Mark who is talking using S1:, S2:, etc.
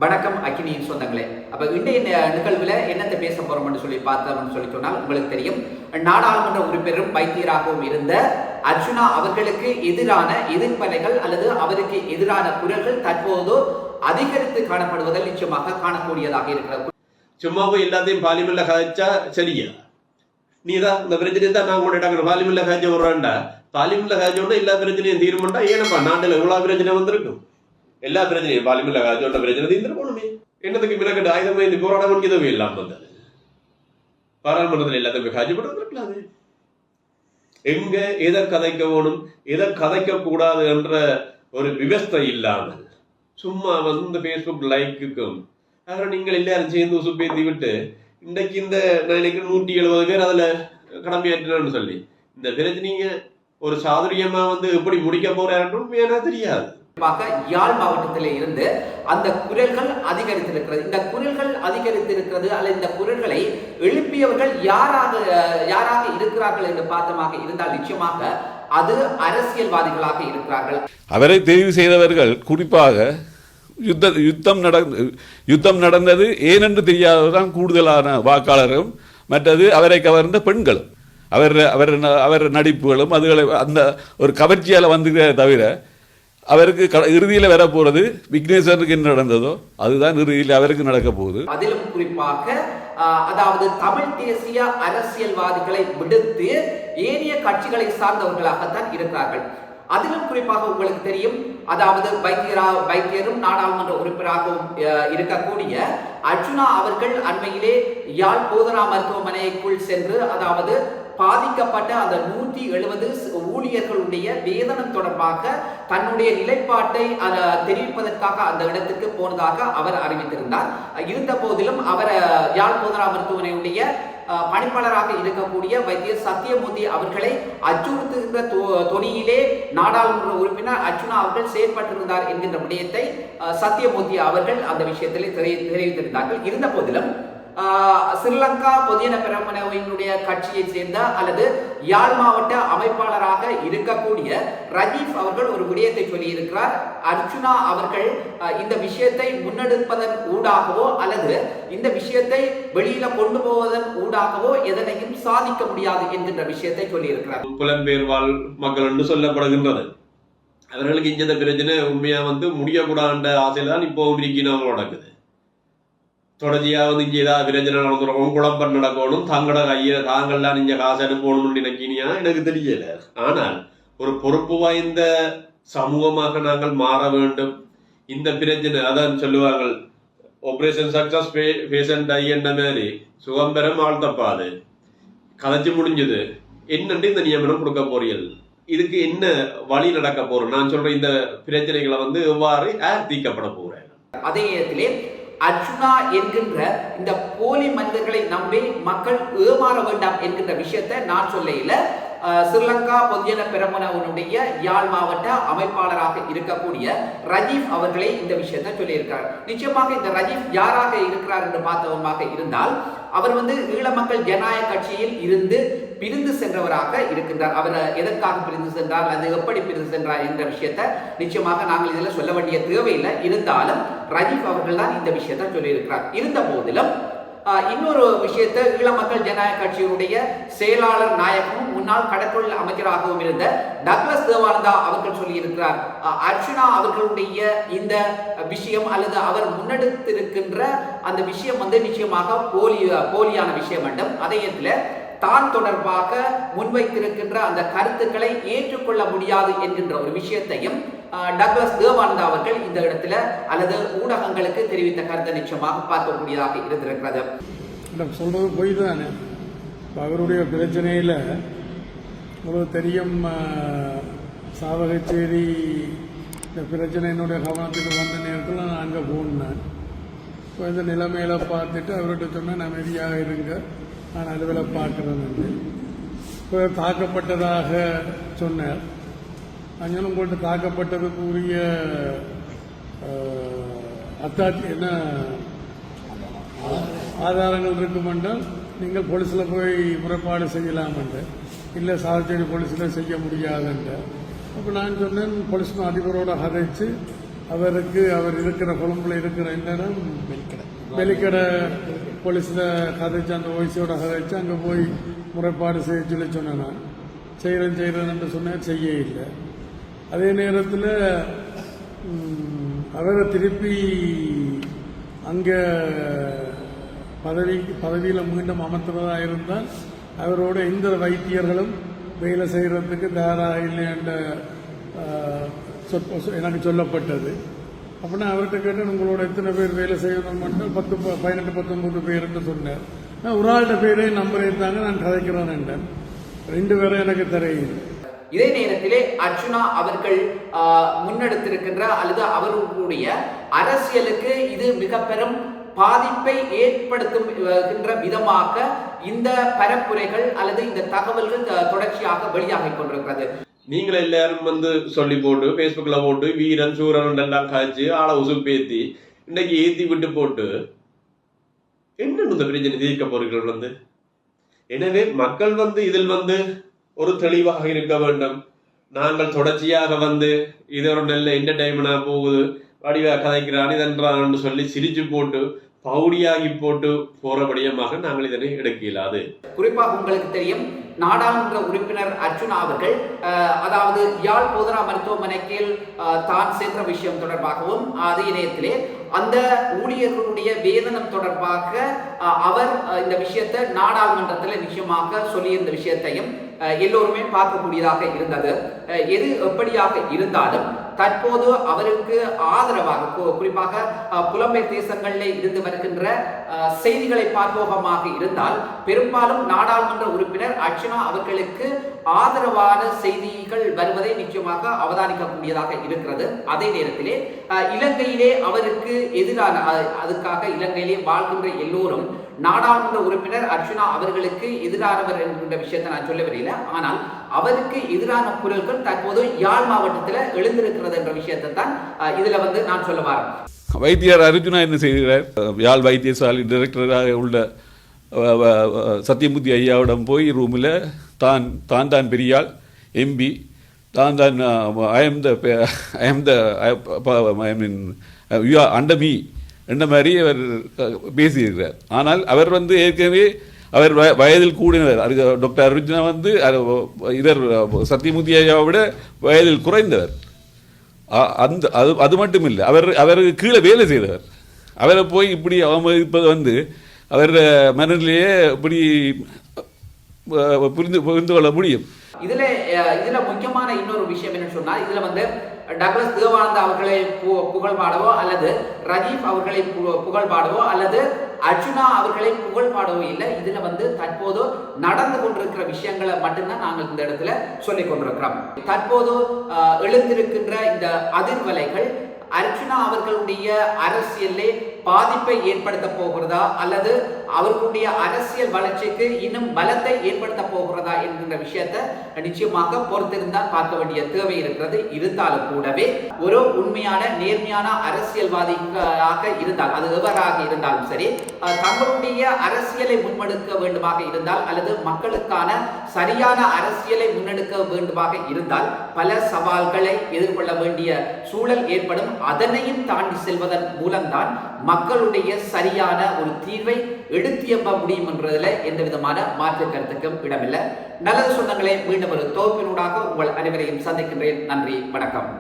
S1: வணக்கம் அக்கினியின் சொந்தங்களே. அப்ப இன்றைய நிகழ்வில் என்னத்தை பேச போறோம்னு சொல்லி பார்த்தோம்னு சொல்லி சொன்னால் உங்களுக்கு தெரியும், நாடாளுமன்ற உறுப்பினரும் வைத்தியராகவும் இருந்த அர்ச்சுனா அவர்களுக்கு எதிரான எதிர்ப்பலைகள் அல்லது அவருக்கு எதிரான குரல்கள் தற்போது அதிகரித்து காணப்படுவதில் நிச்சயமாக காணக்கூடியதாக இருக்கிறது.
S2: சும்மா போய் எல்லாத்தையும் பார்லிமெண்ட்ல கதைச்சா சரியா? நீதான் இந்த பிரச்சனை தான் நான் கொண்டாங்க பார்லிமெண்ட்ல கதைச்ச விடுறான்டா. பார்லிமெண்ட்ல கதைச்சோன்னா எல்லா பிரச்சனையும் தீர்மானம்டா. ஏனப்பா நாட்டில் எவ்வளவு பிரச்சனை வந்திருக்கும்? எல்லா பிரச்சனையும் பார்லிமெண்ட்ல கதைச்சோட்ட பிரச்சனை தீர்ந்துருக்கணுமே. என்னத்துக்கு மிளகட்டு ஆயுதமே இந்த போராட்டம் பண்ணிக்கதவே இல்லாம வந்தது. பாராளுமன்றத்தில் எல்லாத்தையும் காட்சிப்பட்டு வந்திருக்கலாமே. எங்க எதை கதைக்க வேணும், எதை கதைக்க கூடாது என்ற ஒரு விவஸ்தை இல்லாமல் சும்மா வந்து பேஸ்புக் லைக்குக்கும் நீங்கள் எல்லாரும் சேர்ந்து உசுப்பேத்தி விட்டு இன்றைக்கு இந்த நாளைக்கு 170 பேர் அதுல கடமையாற்றினான்னு சொல்லி இந்த பிரச்சனைங்க ஒரு சாதுரியமா வந்து எப்படி முடிக்க போறாருன்னு ஏன்னா தெரியாது.
S1: யாழ் மாவட்டத்திலே இருந்து அந்த குரல்கள் அதிகரித்திருக்கிறது. இந்த குரல்கள் அதிகரித்திருக்கிறது அல்லது இந்த குரல்களை எழுப்பியவர்கள் யாராக இருக்கிறார்கள் என்று பார்த்தமாக இருந்தால் நிச்சயமாக அது அரசியல்வாதிகளாக இருக்கிறார்கள்.
S3: அவரை தெரிவு செய்தவர்கள் குறிப்பாக யுத்தம் நடந்தது ஏனென்று தெரியாததான் கூடுதலான வாக்காளரும் மற்றது அவரை கவர்ந்த பெண்களும் அவர் நடிப்புகளும் அதுகளை அந்த ஒரு கவர்ச்சியால் வந்துகிறத தவிர அவருக்கு இறுதியில் வரப்போறது விக்னேஸ்வரனுக்கு என்ன நடந்ததோ அதுதான் இறுதியில் அவருக்கு நடக்க போகுது.
S1: அதிலும் குறிப்பாக அதாவது தமிழ் தேசிய அரசியல்வாதிகளை விடுத்து ஏனைய கட்சிகளை சார்ந்தவர்களாகத்தான் இருக்கிறார்கள். அதிலும் குறிப்பாக உங்களுக்கு தெரியும், அதாவது வைத்தியரும் நாடாளுமன்ற உறுப்பினராகவும் இருக்கக்கூடிய அர்ச்சுனா அவர்கள் அண்மையிலே யாழ் போதனா மருத்துவமனைக்குள் சென்று அதாவது பாதிக்கப்பட்ட அந்த 170 ஊழியர்களுடைய வேதனம் தொடர்பாக தன்னுடைய நிலைப்பாட்டை தெரிவிப்பதற்காக அந்த இடத்துக்கு போனதாக அவர் அறிவித்திருந்தார். இருந்த போதிலும் அவர் யாழ் போதனா மருத்துவமனையுடைய பணிப்பாளராக இருக்கக்கூடிய வைத்தியர் சத்தியமூர்த்தி அவர்களை அச்சுறுத்துகின்ற தொனியிலே நாடாளுமன்ற உறுப்பினர் அர்ச்சுனா அவர்கள் செயற்பட்டிருந்தார் என்கின்ற விடயத்தை சத்தியமூர்த்தி அவர்கள் அந்த விஷயத்திலே தெரிவித்திருந்தார்கள். இருந்த போதிலும் ஸ்ரீலங்கா பொதுஜன பெரமுனவினுடைய கட்சியை சேர்ந்த அல்லது யாழ் மாவட்ட அமைப்பாளராக இருக்கக்கூடிய ரஜீப் அவர்கள் ஒரு விடயத்தை சொல்லி இருக்கிறார். அர்ச்சுனா அவர்கள் இந்த விஷயத்தை முன்னெடுப்பதன் ஊடாகவோ அல்லது இந்த விஷயத்தை வெளியில கொண்டு போவதன் ஊடாகவோ எதனையும் சாதிக்க முடியாது என்கின்ற விஷயத்தை சொல்லி இருக்கிறார்.
S2: புலம்பெயர் வாழ் மக்கள் என்று சொல்லப்படுகின்றது. அவர்களுக்கு இந்த பிரச்சனை உண்மையா வந்து முடியக்கூடாத ஆசையில தான் இப்போவும் இருக்கணும் நடக்குது. தொடர்ச்சியாக வந்து இங்கே ஏதாவது பிரச்சனை நடந்துடும், குழப்பம் நடக்கணும், தங்களோட கையில் தாங்கள்லாம் இங்கே காசு அனுப்பணும்னு நினைக்கினியா எனக்கு தெரியல. ஆனால் ஒரு பொறுப்பு வாய்ந்த சமூகமாக நாங்கள் மாற வேண்டும். இந்த பிரச்சனை அதான் சொல்லுவாங்க, ஆபரேஷன் சக்சஸ் பேஷண்ட் ஐ என்ற மாதிரி சுகம்பரம் ஆழ்த்தப்பாது கதைச்சு முடிஞ்சது என்னட்டு இந்த நியமனம் கொடுக்க போறீர்கள், இதுக்கு என்ன வழி நடக்க போறோம்? நான் சொல்றேன், இந்த பிரச்சனைகளை வந்து எவ்வாறு தீர்க்கப்பட போறேன்.
S1: அதே நேரத்திலே அர்ச்சுனா என்கின்ற இந்த போலி மனிதர்களை நம்பி மக்கள் ஏமாற வேண்டாம் என்கின்ற விஷயத்தை நான் சொல்ல ஸ்ரீலங்கா பொதுஜன பெரமுனவினுடைய யாழ் மாவட்ட அமைப்பாளராக இருக்கக்கூடிய ரஜீப் அவர்களே இந்த விஷயத்தை சொல்லியிருக்கிறார். நிச்சயமாக இந்த ரஜீப் யாராக இருக்கிறார் என்று பார்த்தவமாக இருந்தால் அவர் வந்து ஈழ மக்கள் ஜனநாயக கட்சியில் இருந்து பிரிந்து சென்றவராக இருக்கின்றார். அவர் எதற்காக பிரிந்து சென்றார், அது எப்படி பிரிந்து சென்றார் என்ற விஷயத்தை நிச்சயமாக நாங்கள் இதில் சொல்ல வேண்டிய தேவையில்லை. இருந்தாலும் ரஜீப் அவர்கள் தான் இந்த விஷயத்தை சொல்லியிருக்கிறார். இருந்த போதிலும் இன்னொரு விஷயத்தை ஈழ மக்கள் ஜனநாயக கட்சியினுடைய செயலாளர் நாயகமும் முன்னாள் கடற்கொள் அமைச்சராகவும் இருந்த டக்ளஸ் தேவானந்தா அவர்கள் சொல்லியிருக்கிறார். அர்ச்சுனா அவர்களுடைய இந்த விஷயம் அல்லது அவர் முன்னெடுத்திருக்கின்ற அந்த விஷயம் வந்து நிச்சயமாக போலியான விஷயம் வேண்டும். அதே நேரத்தில் தான் தொடர்பாக முன்வைத்திருக்கின்ற அந்த கருத்துக்களை ஏற்றுக்கொள்ள முடியாது என்கின்ற ஒரு விஷயத்தையும் டக்ளஸ் தேவானந்தா அவர்கள் இந்த இடத்துல அல்லது ஊடகங்களுக்கு தெரிவித்த கருத்தை நிச்சயமாக பார்க்கக்கூடியதாக இருந்திருக்கிறது.
S4: சொல்றது பொய் தானே. அவருடைய பிரச்சனையில உங்களுக்கு தெரியும், சாவகச்சேரி இந்த பிரச்சனை என்னுடைய கவனத்துக்கு வந்த நேரத்தில் நான் அங்கே போனேன். இப்போ இந்த நிலைமையில பார்த்துட்டு அவர்கிட்ட சொன்னேன், அமைதியாக இருங்க, நான் அலுவலை பார்க்குறேன். இப்போ தாக்கப்பட்டதாக சொன்னார். அங்கேயும் போட்டு தாக்கப்பட்டதுக்கு உரிய என்ன ஆதாரங்கள் இருக்குமென்றால் நீங்கள் போலீஸில் போய் முறைப்பாடு செய்யலாமென்ற, இல்லை சாவச்சேரி போலீஸில் செய்ய முடியாதுன்ற. அப்போ நான் சொன்னேன், போலீஸ் அதிபரோட கதைச்சு அவருக்கு அவர் இருக்கிற கொழும்புல இருக்கிற இடம் வெளிக்கடை போலீஸில் கதைச்சு அந்த ஓய்ஸோட கதைச்சு அங்கே போய் முறைப்பாடு செய்ய சொல்லி சொன்னேன். நான் செய்கிறேன்னு சொன்னேன், செய்ய இல்லை. அதே நேரத்தில் அவரை திருப்பி அங்கே பதவியில் மீண்டும் அமர்த்துவதா இருந்தால் அவரோட எந்த வைத்தியர்களும் வேலை செய்கிறதுக்கு தயாராக இல்லைன்ற எனக்கு சொல்லப்பட்டது. அப்படின்னா அவர்கிட்ட கேட்டு உங்களோட எத்தனை பேர் வேலை செய்யணும் மட்டும் 18, 19 பேருன்னு சொன்னார். நான் ஒரு ஆள்கிட்ட பேரே நம்பர் இருந்தாங்க, நான் கதைக்கிறேன் என்றேன். 2 பேரும் எனக்கு தெரியல.
S1: இதே நேரத்திலே அர்ச்சுனா அவர்கள் முன்னெடுத்திருக்கின்ற அல்லது அவர்களுடைய அரசியலுக்கு இது மிக பெரும் பாதிப்பை ஏற்படுத்துகின்ற விதமாக இந்த பரப்புரைகள் அல்லது இந்த தகவல்கள் தொடர்ச்சியாக வெளியாகிக் கொண்டிருக்கிறது.
S2: நீங்கள் எல்லாரும் சொல்லி போட்டு பேஸ்புக்ல போட்டு வீரன் சூரன் எல்லாம் காய்ச்சி ஆளை உசுப்பேத்தி இன்னைக்கு ஏத்தி விட்டு போட்டு என்ன இந்த பிரச்சனை தீர்க்க போறீர்கள் எனவே மக்கள் இதில் ஒரு தெளிவாக இருக்க வேண்டும். நாங்கள் தொடர்ச்சியாக இது ஒரு நல்ல என்டர்டைன்மெண்டா போகுது, வடிவா கதைக்கிறான் இதன்றான்னு சொல்லி சிரிச்சு போட்டு பவுடியாகி போட்டு போறபடியமாக நாங்கள் இதனை எடுக்க இயலாது.
S1: குறிப்பாக உங்களுக்கு தெரியும், நாடாளுமன்ற உறுப்பினர் அர்ச்சுனா அவர்கள் அதாவது யாழ் போதனா மருத்துவமனைக்கு தான் சென்ற விஷயம் தொடர்பாகவும் அதே நேரத்திலே அந்த ஊழியர்களுடைய வேதனம் தொடர்பாக அவர் இந்த விஷயத்தை நாடாளுமன்றத்தில் நிச்சயமாக சொல்லியிருந்த விஷயத்தையும் எல்லோருமே பார்க்கக்கூடியதாக இருந்தது. எது எப்படியாக இருந்தாலும் தற்போது அவருக்கு ஆதரவாக குறிப்பாக புலம்பெயர் தேசங்களில் இருந்து வருகின்ற செய்திகளை பார்ப்போமாக இருந்தால் பெரும்பாலும் நாடாளுமன்ற உறுப்பினர் அர்ச்சுனா அவர்களுக்கு ஆதரவான செய்திகள் வருவதை நிச்சயமாக அவதானிக்கக்கூடியதாக இருக்கிறது. அதே நேரத்திலே இலங்கையிலே அவருக்கு எதிரான அதுக்காக இலங்கையிலே வாழ்கின்ற எல்லோரும் நாடாளுமன்ற உறுப்பினர் அர்ச்சுனா அவர்களுக்கு எதிரானவர் என்கின்ற விஷயத்தை நான் சொல்லவில்லை. ஆனால் அவருக்கு எதிரான குரல்கள் தற்போது யாழ் மாவட்டத்தில் எழுந்திருக்கிறது என்ற விஷயத்தை தான் இதுல நான் சொல்ல வரேன்.
S3: வைத்தியர் அர்ச்சுனா என்ன செய்கிறார்? யாழ் வைத்தியசாலை டைரக்டராக உள்ள சத்தியமூர்த்தி ஐயாவிடம் போய் ரூமில் தான் பெரியாள் எம்பி அண்டர் மீ என்ற மாதிரி அவர் பேசியிருக்கிறார். ஆனால் அவர் ஏற்கனவே அவர் வயதில் கூடினவர். டாக்டர் அர்ச்சுனா இவர் சத்தியமூர்த்தி ஐயாவை விட வயதில் குறைந்தவர். அது மட்டும் இல்லை, அவருக்கு கீழே வேலை செய்தவர். அவரை போய் இப்படி அவமதிப்பது அவர் மனநிலையே இப்படி புரிந்து கொள்ள முடியும்.
S1: இதுல முக்கியமான இன்னொரு விஷயம் என்ன சொன்னா, இதுல டக்ளஸ் தேவானந்தா அவர்களை புகழ் பாடவோ அல்லது ரஜீப் அவர்களை புகழ் பாடவோ அல்லது அர்ச்சுனா அவர்களை புகழ் பாடவோ இல்லை. இதுல தற்போது நடந்து கொண்டிருக்கிற விஷயங்களை மட்டும்தான் நாங்கள் இந்த இடத்துல சொல்லிக் கொண்டிருக்கிறோம். தற்போது எழுந்திருக்கின்ற இந்த அதிர்வலைகள் அர்ச்சுனா அவர்களுடைய அரசியலே பாதிப்பை ஏற்படுத்த போகிறதா அல்லது அவர்களுடைய அரசியல் வளர்ச்சிக்கு இன்னும் பலத்தை ஏற்படுத்த போகிறதா என்கின்ற விஷயத்தை நிச்சயமாக பொறுத்திருந்தால் பார்க்க வேண்டிய தேவை இருக்கிறது. இருந்தாலும் கூடவே ஒரு உண்மையான நேர்மையான அரசியல்வாதியாக இருந்தால் அது எவராக இருந்தாலும் சரி, தங்களுடைய அரசியலை முன்னெடுக்க வேண்டுமாக இருந்தால் அல்லது மக்களுக்கான சரியான அரசியலை முன்னெடுக்க வேண்டுமாக இருந்தால் பல சவால்களை எதிர்கொள்ள வேண்டிய சூழல் ஏற்படும். அதனையும் தாண்டி செல்வதன் மூலம்தான் மக்களுடைய சரியான ஒரு தீர்வை எடுத்தியம்ப முடியும் என்பதில் எந்த விதமான மாற்று கருத்துக்கும் இடமில்லை. நல்லது சொந்தங்களே, மீண்டும் ஒரு தொகுப்பினூடாக உங்கள் அனைவரையும் சந்திக்கின்றேன். நன்றி, வணக்கம்.